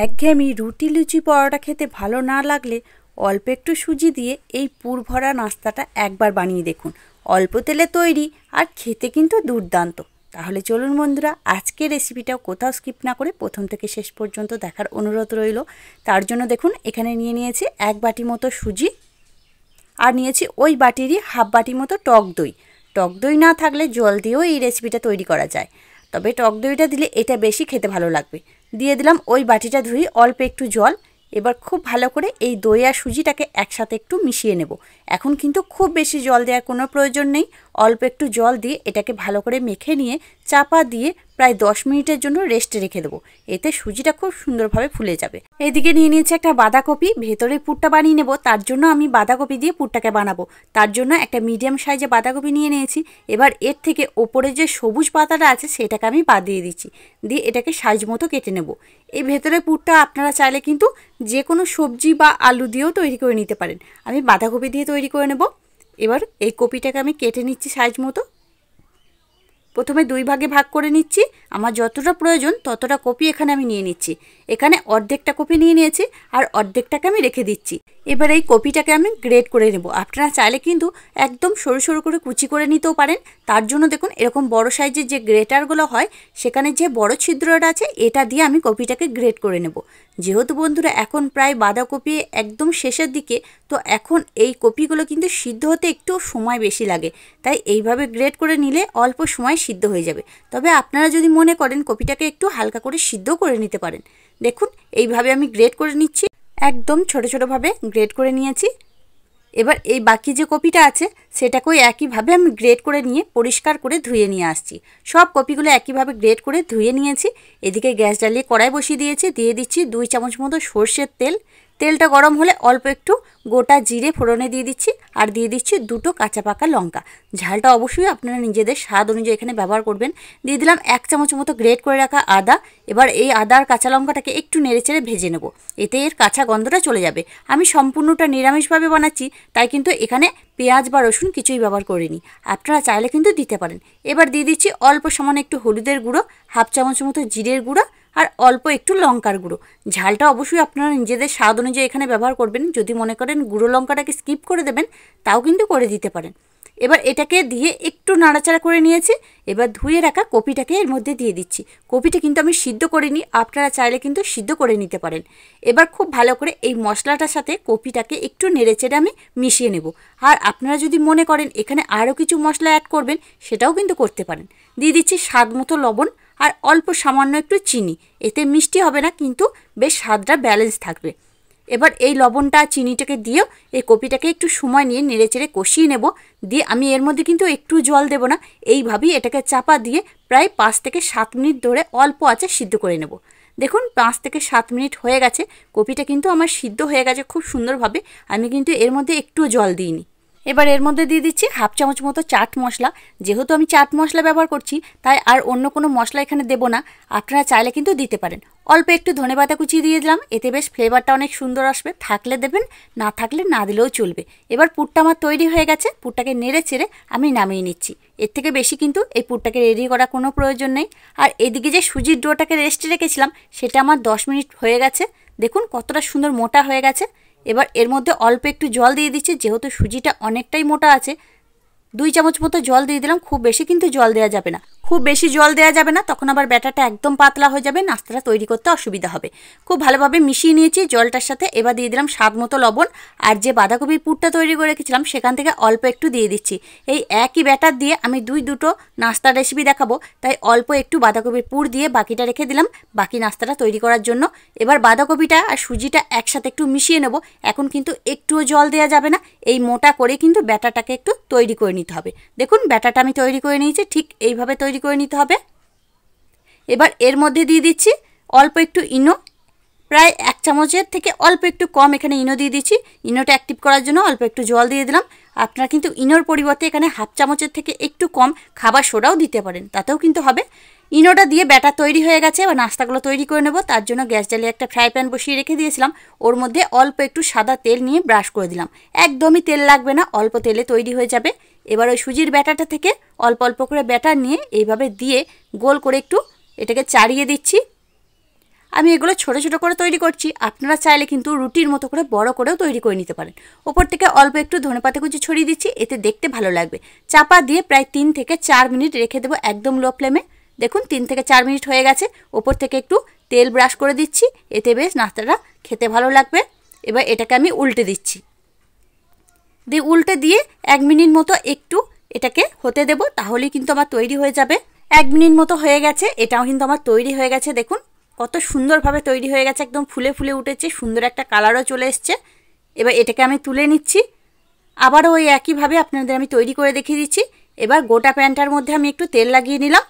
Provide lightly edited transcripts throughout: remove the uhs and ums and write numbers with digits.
একঘেয়েমি রুটি লুচি পরোটা খেতে ভালো না লাগলে অল্প একটু সুজি দিয়ে এই পুর ভরা নাস্তাটা একবার বানিয়ে দেখুন। অল্প তেলে তৈরি আর খেতে কিন্তু দুর্দান্ত। তাহলে চলুন বন্ধুরা, আজকের রেসিপিটাও কোথাও স্কিপ না করে প্রথম থেকে শেষ পর্যন্ত দেখার অনুরোধ রইল। তার জন্য দেখুন এখানে নিয়েছি 1 বাটি মতো সুজি, আর নিয়েছি ওই বাটিরই হাফ বাটি মতো টক দই। টক দই না থাকলে জল দিয়েও এই রেসিপিটা তৈরি করা যায়, তবে টক দইটা দিলে এটা বেশি খেতে ভালো লাগবে। দিয়ে দিলাম ওই বাটিটা ধুয়ে অল্প একটু জল। এবার খুব ভালো করে এই দই আর সুজিটাকে একসাথে একটু মিশিয়ে নেব। এখন কিন্তু খুব বেশি জল দেওয়ার কোনো প্রয়োজন নেই, অল্প একটু জল দিয়ে এটাকে ভালো করে মেখে নিয়ে চাপা দিয়ে প্রায় 10 মিনিটের জন্য রেস্টে রেখে দেবো। এতে সুজিটা খুব সুন্দরভাবে ফুলে যাবে। এদিকে নিয়ে নিয়েছি একটা বাঁধাকপি, ভেতরে পুরটা বানিয়ে নেব। তার জন্য আমি বাঁধাকপি দিয়ে পুরটাকে বানাবো। তার জন্য একটা মিডিয়াম সাইজে বাঁধাকপি নিয়ে নিয়েছি। এবার এর থেকে ওপরে যে সবুজ পাতাটা আছে সেটাকে আমি বাদ দিয়ে দিচ্ছি, দিয়ে এটাকে সাইজ মতো কেটে নেব। এই ভেতরে পুরটা আপনারা চাইলে কিন্তু যে কোনো সবজি বা আলু দিয়েও তৈরি করে নিতে পারেন। আমি বাঁধাকপি দিয়ে তৈরি করে নেব। এবার এই কপিটাকে আমি কেটে নিচ্ছি সাইজ মতো। প্রথমে 2 ভাগে ভাগ করে নিচ্ছি। আমার যতটা প্রয়োজন ততটা কপি এখানে আমি নিয়ে নিচ্ছি। এখানে অর্ধেকটা কপি নিয়ে নিয়েছি আর অর্ধেকটাকে আমি রেখে দিচ্ছি। এবার এই কপিটাকে আমি গ্রেট করে নেব। আপনারা চাইলে কিন্তু একদম সরু সরু করে কুচি করে নিতেও পারেন। তার জন্য দেখুন এরকম বড় সাইজের যে গ্রেটারগুলো হয় সেখানে যে বড় ছিদ্রটা আছে এটা দিয়ে আমি কপিটাকে গ্রেট করে নেব। যেহেতু বন্ধুরা এখন প্রায় বাঁধাকপি একদম শেষের দিকে, তো এখন এই কপিগুলো কিন্তু সিদ্ধ হতে একটু সময় বেশি লাগে, তাই এইভাবে গ্রেট করে নিলে অল্প সময় সিদ্ধ হয়ে যাবে। তবে আপনারা যদি মনে করেন কপিটাকে একটু হালকা করে সিদ্ধ করে নিতে পারেন। দেখুন এইভাবে আমি গ্রেট করে নিচ্ছি, একদম ছোট ছোটোভাবে গ্রেট করে নিয়েছি। এবার এই বাকি যে কপিটা আছে সেটাকেও একইভাবে আমি গ্রেট করে নিয়ে পরিষ্কার করে ধুয়ে নিয়ে আসছি। সব কপিগুলো একইভাবে গ্রেট করে ধুয়ে নিয়েছি। এদিকে গ্যাস জ্বালিয়ে কড়াই বসিয়ে দিয়েছি, দিয়ে দিচ্ছি 2 চামচ মতো সর্ষের তেল। তেলটা গরম হলে অল্প একটু গোটা জিরে ফোড়নে দিয়ে দিচ্ছি, আর দিয়ে দিচ্ছি 2টো কাঁচা পাকা লঙ্কা। ঝালটা অবশ্যই আপনারা নিজেদের স্বাদ অনুযায়ী এখানে ব্যবহার করবেন। দিয়ে দিলাম 1 চামচ মতো গ্রেট করে রাখা আদা। এবার এই আদা আর কাঁচা লঙ্কাটাকে একটু নেড়েচেড়ে ভেজে নেব, এতে এর কাঁচা গন্ধটা চলে যাবে। আমি সম্পূর্ণটা নিরামিষভাবে বানাচ্ছি, তাই কিন্তু এখানে পেঁয়াজ বা রসুন কিছুই ব্যবহার করিনি। আপনারা চাইলে কিন্তু দিতে পারেন। এবার দিয়ে দিচ্ছি অল্প সামান্য একটু হলুদের গুঁড়ো, হাফ চামচ মতো জিরের গুঁড়ো, আর অল্প একটু লঙ্কার গুঁড়ো। ঝালটা অবশ্যই আপনারা নিজেদের স্বাদ অনুযায়ী এখানে ব্যবহার করবেন। যদি মনে করেন গুঁড়ো লঙ্কাটাকে স্কিপ করে দেবেন তাও কিন্তু করে দিতে পারেন। এবার এটাকে দিয়ে একটু নাড়াচাড়া করে নিয়েছি। এবার ধুয়ে রাখা কপিটাকে এর মধ্যে দিয়ে দিচ্ছি। কপিটা কিন্তু আমি সিদ্ধ করিনি, আপনারা চাইলে কিন্তু সিদ্ধ করে নিতে পারেন। এবার খুব ভালো করে এই মশলাটার সাথে কপিটাকে একটু নেড়েচেড়ে আমি মিশিয়ে নেব। আর আপনারা যদি মনে করেন এখানে আরও কিছু মশলা অ্যাড করবেন সেটাও কিন্তু করতে পারেন। দিয়ে দিচ্ছি স্বাদ মতো লবণ আর অল্প সামান্য একটু চিনি। এতে মিষ্টি হবে না, কিন্তু বেশ স্বাদটা ব্যালেন্স থাকবে। এবার এই লবণটা চিনিটাকে দিয়েও এই কপিটাকে একটু সময় নিয়ে নেড়েচেড়ে কষিয়ে নেব। দিয়ে আমি এর মধ্যে কিন্তু একটু জল দেব না, এইভাবেই এটাকে চাপা দিয়ে প্রায় 5 থেকে 7 মিনিট ধরে অল্প আঁচে সিদ্ধ করে নেব। দেখুন 5 থেকে 7 মিনিট হয়ে গেছে, কপিটা কিন্তু আমার সিদ্ধ হয়ে গেছে খুব সুন্দরভাবে। আমি কিন্তু এর মধ্যে একটু জল দিইনি। এবার এর মধ্যে দিয়ে দিচ্ছি হাফ চামচ মতো চাট মশলা। যেহেতু আমি চাট মশলা ব্যবহার করছি তাই আর অন্য কোনো মশলা এখানে দেব না। আপনারা চাইলে কিন্তু দিতে পারেন। অল্প একটু ধনেপাতা কুচি দিয়ে দিলাম, এতে বেশ ফ্লেভারটা অনেক সুন্দর আসবে। থাকলে দেবেন, না থাকলে না দিলেও চলবে। এবার পুরটা আমার তৈরি হয়ে গেছে। পুরটাকে নেড়ে চেড়ে আমি নামিয়ে নিচ্ছি। এর থেকে বেশি কিন্তু এই পুরটাকে রেডি করার কোনো প্রয়োজন নেই। আর এদিকে যে সুজির ডোটাকে রেস্টে রেখেছিলাম সেটা আমার 10 মিনিট হয়ে গেছে। দেখুন কতটা সুন্দর মোটা হয়ে গেছে। এবার এর মধ্যে অল্প একটু জল দিয়ে দিচ্ছি, যেহেতু সুজিটা অনেকটাই মোটা আছে। 2 চামচ মতো জল দিয়ে দিলাম। খুব বেশি কিন্তু জল দেওয়া যাবে না, খুব বেশি জল দেওয়া যাবে না, তখন আবার ব্যাটারটা একদম পাতলা হয়ে যাবে, নাস্তাটা তৈরি করতে অসুবিধা হবে। খুব ভালোভাবে মিশিয়ে নিয়েছি জলটার সাথে। এবার দিয়ে দিলাম স্বাদ মতো লবণ, আর যে বাঁধাকপির পুরটা তৈরি করে রেখেছিলাম সেখান থেকে অল্প একটু দিয়ে দিচ্ছি। এই একই ব্যাটার দিয়ে আমি দুটো নাস্তার রেসিপি দেখাবো, তাই অল্প একটু বাঁধাকপির পুর দিয়ে বাকিটা রেখে দিলাম বাকি নাস্তাটা তৈরি করার জন্য। এবার বাঁধাকপিটা আর সুজিটা একসাথে একটু মিশিয়ে নেব। এখন কিন্তু একটুও জল দেওয়া যাবে না, এই মোটা করে কিন্তু ব্যাটারটাকে একটু তৈরি করে নিতে হবে। দেখুন ব্যাটারটা আমি তৈরি করে নিয়েছি, ঠিক এইভাবে তৈরি করে নিতে হবে। এবার এর মধ্যে দিয়ে দিচ্ছি অল্প একটু ইনো, প্রায় 1 চামচের থেকে অল্প একটু কম এখানে ইনো দিয়ে দিচ্ছি। ইনোটা অ্যাক্টিভ করার জন্য অল্প একটু জল দিয়ে দিলাম। আপনারা কিন্তু ইনোর পরিবর্তে এখানে হাফ চামচের থেকে একটু কম খাবার সোডাও দিতে পারেন, তাতেও কিন্তু হবে। ইনোটা দিয়ে ব্যাটার তৈরি হয়ে গেছে। এবার নাস্তাগুলো তৈরি করে নেব। তার জন্য গ্যাস জ্বালিয়ে একটা ফ্রাই প্যান বসিয়ে রেখে দিয়েছিলাম। ওর মধ্যে অল্প একটু সাদা তেল নিয়ে ব্রাশ করে দিলাম। একদমই তেল লাগবে না, অল্প তেলে তৈরি হয়ে যাবে। এবার ওই সুজির ব্যাটারটা থেকে অল্প অল্প করে ব্যাটার নিয়ে এইভাবে দিয়ে গোল করে একটু এটাকে চাড়িয়ে দিচ্ছি। আমি এগুলো ছোট ছোট করে তৈরি করছি, আপনারা চাইলে কিন্তু রুটির মতো করে বড় করেও তৈরি করে নিতে পারেন। ওপর থেকে অল্প একটু ধনেপাতা কুচি ছড়িয়ে দিচ্ছি, এতে দেখতে ভালো লাগবে। চাপা দিয়ে প্রায় 3 থেকে 4 মিনিট রেখে দেবো একদম লো ফ্লেমে। দেখুন 3 থেকে 4 মিনিট হয়ে গেছে। ওপর থেকে একটু তেল ব্রাশ করে দিচ্ছি, এতে বেশ নাস্তাটা খেতে ভালো লাগবে। এবার এটাকে আমি উল্টে দিচ্ছি, দিয়ে উল্টে দিয়ে 1 মিনিট মতো একটু এটাকে হতে দেব, তাহলেই কিন্তু আমার তৈরি হয়ে যাবে। 1 মিনিট মতো হয়ে গেছে, এটাও কিন্তু আমার তৈরি হয়ে গেছে। দেখুন কত সুন্দরভাবে তৈরি হয়ে গেছে, একদম ফুলে ফুলে উঠেছে, সুন্দর একটা কালারও চলে এসছে। এবার এটাকে আমি তুলে নিচ্ছি। আবারও ওই একইভাবে আপনাদের আমি তৈরি করে দেখিয়ে দিচ্ছি। এবার গোটা প্যানটার মধ্যে আমি একটু তেল লাগিয়ে নিলাম।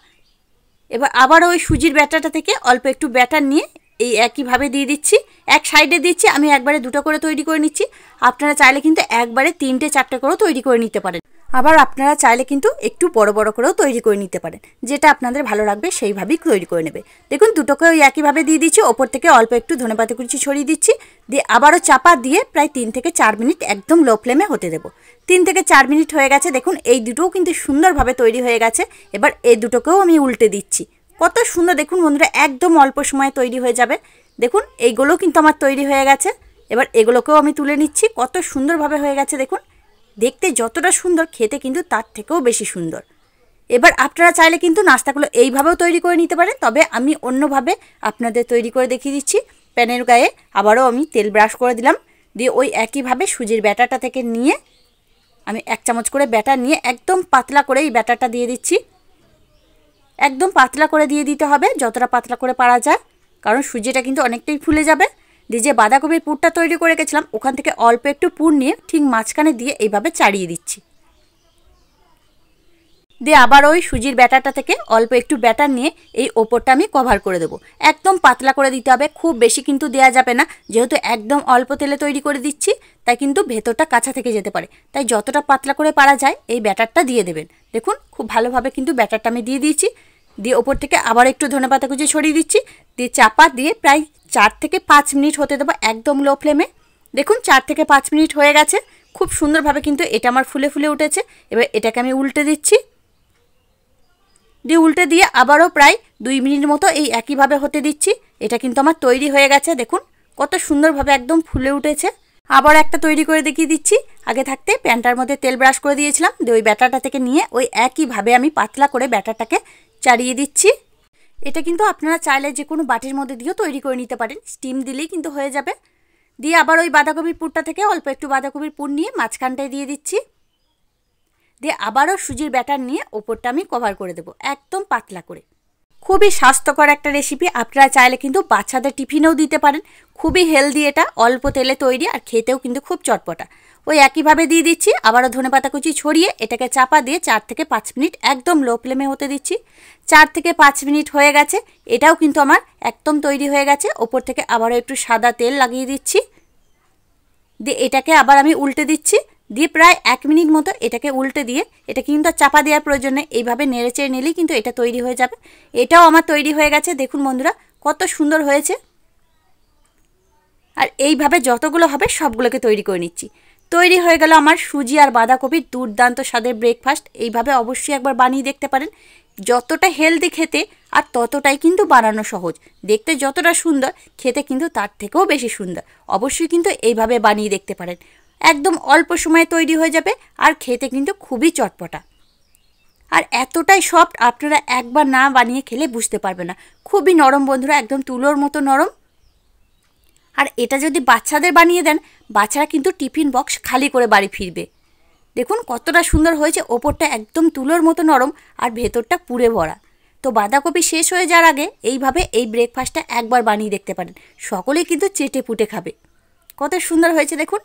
এবার আবারও ওই সুজির ব্যাটারটা থেকে অল্প একটু ব্যাটার নিয়ে এই একইভাবে দিয়ে দিচ্ছি। এক সাইডে দিচ্ছি, আমি একবারে 2টো করে তৈরি করে নিচ্ছি। আপনারা চাইলে কিন্তু একবারে 3টে 4টে করেও তৈরি করে নিতে পারেন। আবার আপনারা চাইলে কিন্তু একটু বড় বড় করেও তৈরি করে নিতে পারেন, যেটা আপনাদের ভালো লাগবে সেইভাবেই তৈরি করে নেবে। দেখুন দুটোকে ওই একইভাবে দিয়ে দিচ্ছি, ওপর থেকে অল্প একটু ধনেপাতা কুচি ছড়িয়ে দিচ্ছি, দিয়ে আবারও চাপা দিয়ে প্রায় 3 থেকে 4 মিনিট একদম লো ফ্লেমে হতে দেবো। 3 থেকে 4 মিনিট হয়ে গেছে। দেখুন এই দুটোও কিন্তু সুন্দরভাবে তৈরি হয়ে গেছে। এবার এই দুটোকেও আমি উল্টে দিচ্ছি। কত সুন্দর দেখুন বন্ধুরা, একদম অল্প সময়ে তৈরি হয়ে যাবে। দেখুন এইগুলোও কিন্তু আমার তৈরি হয়ে গেছে। এবার এগুলোকেও আমি তুলে নিচ্ছি। কত সুন্দরভাবে হয়ে গেছে দেখুন, দেখতে যতটা সুন্দর খেতে কিন্তু তার থেকেও বেশি সুন্দর। এবার আপনারা চাইলে কিন্তু নাস্তাগুলো এইভাবেও তৈরি করে নিতে পারেন, তবে আমি অন্যভাবে আপনাদের তৈরি করে দেখিয়ে দিচ্ছি। প্যানের গায়ে আবারও আমি তেল ব্রাশ করে দিলাম, দিয়ে ওই একইভাবে সুজির ব্যাটারটা থেকে নিয়ে আমি 1 চামচ করে ব্যাটার নিয়ে একদম পাতলা করে এই ব্যাটারটা দিয়ে দিচ্ছি। একদম পাতলা করে দিয়ে দিতে হবে, যতটা পাতলা করে পারা যায়, কারণ সুজিটা কিন্তু অনেকটাই ফুলে যাবে। দিয়ে যে বাঁধাকপির পুরটা তৈরি করে রেখেছিলাম ওখান থেকে অল্প একটু পুর নিয়ে ঠিক মাঝখানে দিয়ে এইভাবে চাড়িয়ে দিচ্ছি। দিয়ে আবার ওই সুজির ব্যাটারটা থেকে অল্প একটু ব্যাটার নিয়ে এই ওপরটা আমি কভার করে দেবো। একদম পাতলা করে দিতে হবে, খুব বেশি কিন্তু দেওয়া যাবে না, যেহেতু একদম অল্প তেলে তৈরি করে দিচ্ছি, তাই কিন্তু ভেতরটা কাঁচা থেকে যেতে পারে। তাই যতটা পাতলা করে পারা যায় এই ব্যাটারটা দিয়ে দেবেন। দেখুন খুব ভালোভাবে কিন্তু ব্যাটারটা আমি দিয়ে দিয়েছি। দিয়ে ওপর থেকে আবার একটু ধনেপাতা কুচি ছড়িয়ে দিচ্ছি, দিয়ে চাপা দিয়ে প্রায় 4 থেকে 5 মিনিট হতে দেবো একদম লো ফ্লেমে। দেখুন 4 থেকে 5 মিনিট হয়ে গেছে, খুব সুন্দরভাবে কিন্তু এটা আমার ফুলে ফুলে উঠেছে। এবার এটাকে আমি উল্টে দিচ্ছি, দিয়ে উল্টে দিয়ে আবারও প্রায় 2 মিনিট মতো এই একইভাবে হতে দিচ্ছি। এটা কিন্তু আমার তৈরি হয়ে গেছে। দেখুন কত সুন্দরভাবে একদম ফুলে উঠেছে। আবার একটা তৈরি করে দেখিয়ে দিচ্ছি। আগে থাকতে প্যানটার মধ্যে তেল ব্রাশ করে দিয়েছিলাম, দিয়ে ওই ব্যাটারটা থেকে নিয়ে ওই একইভাবে আমি পাতলা করে ব্যাটারটাকে চাড়িয়ে দিচ্ছি। এটা কিন্তু আপনারা চাইলে যে কোনো বাটির মধ্যে দিয়েও তৈরি করে নিতে পারেন, স্টিম দিলেই কিন্তু হয়ে যাবে। দিয়ে আবার ওই বাঁধাকপির পুরটা থেকে অল্প একটু বাঁধাকপির পুর নিয়ে মাঝখানটায় দিয়ে দিচ্ছি, দিয়ে আবারও সুজির ব্যাটার নিয়ে ওপরটা আমি কভার করে দেবো একদম পাতলা করে। খুবই স্বাস্থ্যকর একটা রেসিপি, আপনারা চাইলে কিন্তু বাচ্চাদের টিফিনেও দিতে পারেন। খুবই হেলদি, এটা অল্প তেলে তৈরি আর খেতেও কিন্তু খুব চটপটা। ওই একইভাবে দিয়ে দিচ্ছি, আবারও ধনেপাতা কুচি ছড়িয়ে এটাকে চাপা দিয়ে 4 থেকে 5 মিনিট একদম লো ফ্লেমে হতে দিচ্ছি। 4 থেকে 5 মিনিট হয়ে গেছে, এটাও কিন্তু আমার একদম তৈরি হয়ে গেছে। ওপর থেকে আবারও একটু সাদা তেল লাগিয়ে দিচ্ছি, দিয়ে এটাকে আবার আমি উল্টে দিচ্ছি। দিয়ে প্রায় 1 মিনিট মতো এটাকে উল্টে দিয়ে, এটা কিন্তু আর চাপা দেওয়ার প্রয়োজন নেই, এইভাবে নেড়েচেড়ে নিলেই কিন্তু এটা তৈরি হয়ে যাবে। এটাও আমার তৈরি হয়ে গেছে। দেখুন বন্ধুরা কত সুন্দর হয়েছে। আর এইভাবে যতগুলো হবে সবগুলোকে তৈরি করে নিচ্ছি। তৈরি হয়ে গেল আমার সুজি আর বাঁধাকপির দুর্দান্ত স্বাদের ব্রেকফাস্ট। এইভাবে অবশ্যই একবার বানিয়ে দেখতে পারেন। যতটা হেলদি খেতে আর ততটাই কিন্তু বানানো সহজ। দেখতে যতটা সুন্দর, খেতে কিন্তু তার থেকেও বেশি সুন্দর। অবশ্যই কিন্তু এইভাবে বানিয়ে দেখতে পারেন। একদম অল্প সময়ে তৈরি হয়ে যাবে আর খেতে কিন্তু খুবই চটপটা। আর এতটাই সফট, আপনারা একবার না বানিয়ে খেলে বুঝতে পারবে না। খুবই নরম বন্ধুরা, একদম তুলোর মতো নরম। আর এটা যদি বাচ্চাদের বানিয়ে দেন, বাচ্চারা কিন্তু টিফিন বক্স খালি করে বাড়ি ফিরবে। দেখুন কতটা সুন্দর হয়েছে, ওপরটা একদম তুলোর মতো নরম আর ভেতরটা পুরে ভরা। তো বাঁধাকপি শেষ হয়ে যাওয়ার আগে এইভাবে এই ব্রেকফাস্টটা একবার বানিয়ে দেখতে পারেন, সকলেই কিন্তু চেটে পুটে খাবে। কত সুন্দর হয়েছে দেখুন।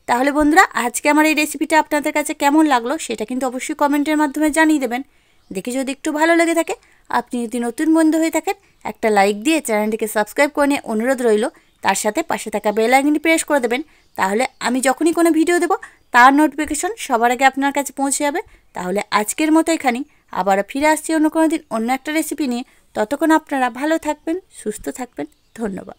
তাহলে বন্ধুরা আজকে আমার এই রেসিপিটা আপনাদের কাছে কেমন লাগলো সেটা কিন্তু অবশ্যই কমেন্টের মাধ্যমে জানিয়ে দেবেন। দেখে যদি একটু ভালো লেগে থাকে, আপনি যদি নতুন বন্ধু হয়ে থাকেন, একটা লাইক দিয়ে চ্যানেলটিকে সাবস্ক্রাইব করে নিয়ে অনুরোধ রইল, তার সাথে পাশে থাকা বেল আইকনটি প্রেস করে দেবেন। তাহলে আমি যখনই কোনো ভিডিও দেব তার নোটিফিকেশন সবার আগে আপনার কাছে পৌঁছে যাবে। তাহলে আজকের মতো এখানেই, আবার ফিরে আসছি অন্য কোনো দিন অন্য একটা রেসিপি নিয়ে। ততক্ষণ আপনারা ভালো থাকবেন, সুস্থ থাকবেন। ধন্যবাদ।